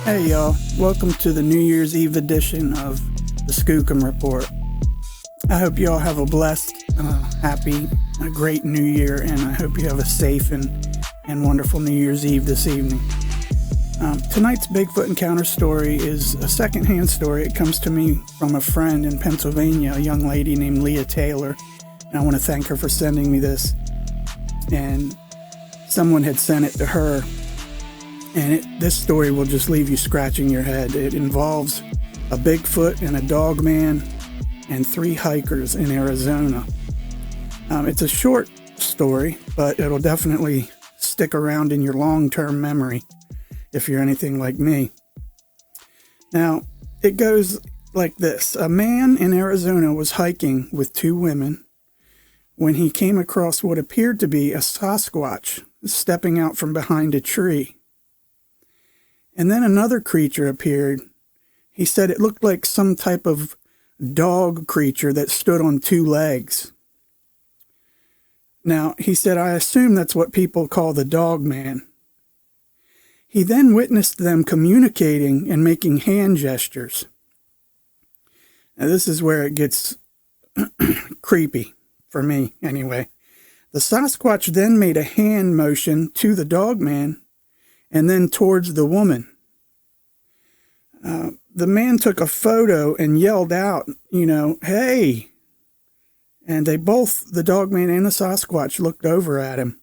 Hey y'all, welcome to the New Year's Eve edition of the Skookum Report. I hope you all have a blessed, happy, a great New Year, and I hope you have a safe and wonderful New Year's Eve this evening. Tonight's Bigfoot encounter story is a secondhand story. It comes to me from a friend in Pennsylvania, a young lady named Leah Taylor, and I want to thank her for sending me this. And someone had sent it to her, and this story will just leave you scratching your head. It involves a Bigfoot and a Dogman and 3 hikers in Arizona. It's a short story, but it'll definitely stick around in your long-term memory if you're anything like me. Now, it goes like this. A man in Arizona was hiking with 2 women when he came across what appeared to be a Sasquatch stepping out from behind a tree. And then another creature appeared. He said it looked like some type of dog creature that stood on 2 legs. Now, he said, I assume that's what people call the Dogman. He then witnessed them communicating and making hand gestures. Now, this is where it gets creepy, for me anyway. The Sasquatch then made a hand motion to the Dogman and then towards the woman. The man took a photo and yelled out, hey! And they both, the Dogman and the Sasquatch, looked over at him.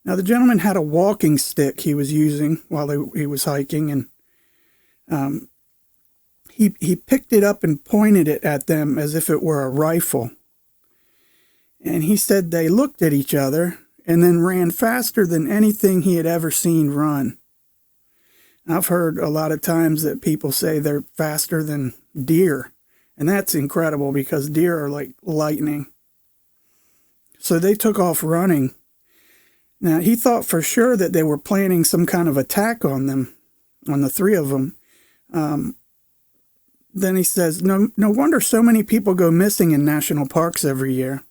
Now, the gentleman had a walking stick he was using while he was hiking, and he picked it up and pointed it at them as if it were a rifle. And he said they looked at each other and then ran faster than anything he had ever seen run. I've heard a lot of times that people say they're faster than deer, and that's incredible because deer are like lightning. So they took off running. Now, he thought for sure that they were planning some kind of attack on them, on the 3 of them. Then he says, no wonder so many people go missing in national parks every year.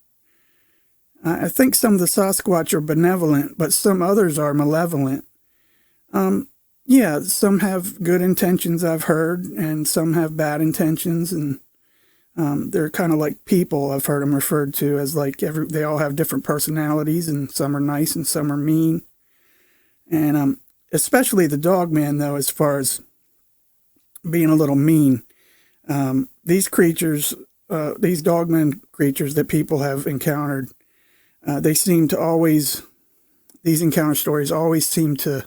I think some of the Sasquatch are benevolent, but some others are malevolent. Yeah, some have good intentions, I've heard, and some have bad intentions, and they're kind of like people. I've heard them referred to as like they all have different personalities, and some are nice and some are mean. And especially the Dogman, though, as far as being a little mean. These creatures, these Dogman creatures that people have encountered, they seem to always, these encounter stories always seem to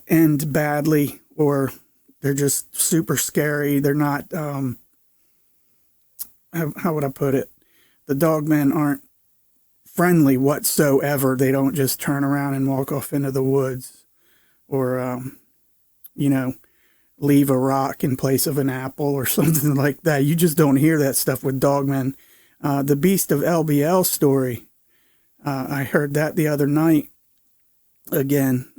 end badly, or they're just super scary. They're not, how would I put it? The Dogmen aren't friendly whatsoever. They don't just turn around and walk off into the woods, or, leave a rock in place of an apple or something like that. You just don't hear that stuff with Dogmen. The Beast of LBL story, I heard that the other night again.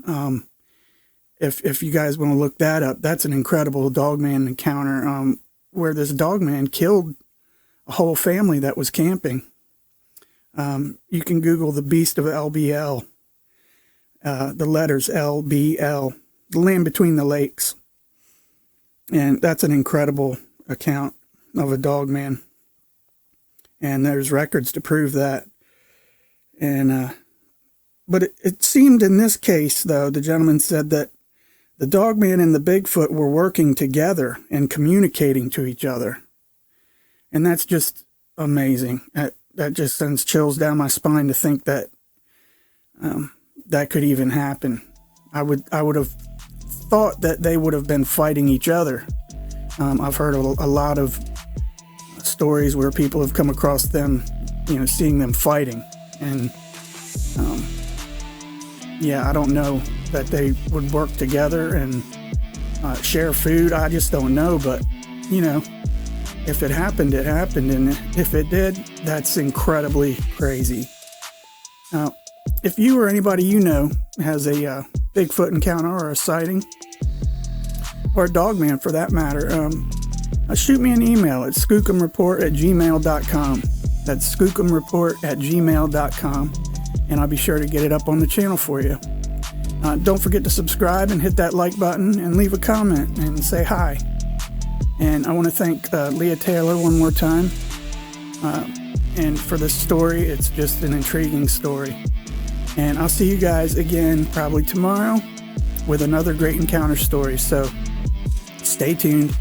If you guys want to look that up, that's an incredible Dogman encounter, where this Dogman killed a whole family that was camping. You can Google the Beast of LBL, the letters LBL, the land between the lakes. And that's an incredible account of a Dogman. And there's records to prove that. And, but it seemed in this case, though, the gentleman said that the Dogman and the Bigfoot were working together and communicating to each other. And that's just amazing. That just sends chills down my spine to think that that could even happen. I would have thought that they would have been fighting each other. I've heard a lot of stories where people have come across them, seeing them fighting. And I don't know that they would work together and share food. I just don't know. But, if it happened, it happened. And if it did, that's incredibly crazy. Now, if you or anybody has a Bigfoot encounter or a sighting, or a Dogman for that matter, shoot me an email at skookumreport@gmail.com. That's skookumreport@gmail.com. And I'll be sure to get it up on the channel for you. Don't forget to subscribe and hit that like button and leave a comment and say hi. And I want to thank Leah Taylor one more time. And for this story, it's just an intriguing story. And I'll see you guys again probably tomorrow with another great encounter story. So stay tuned.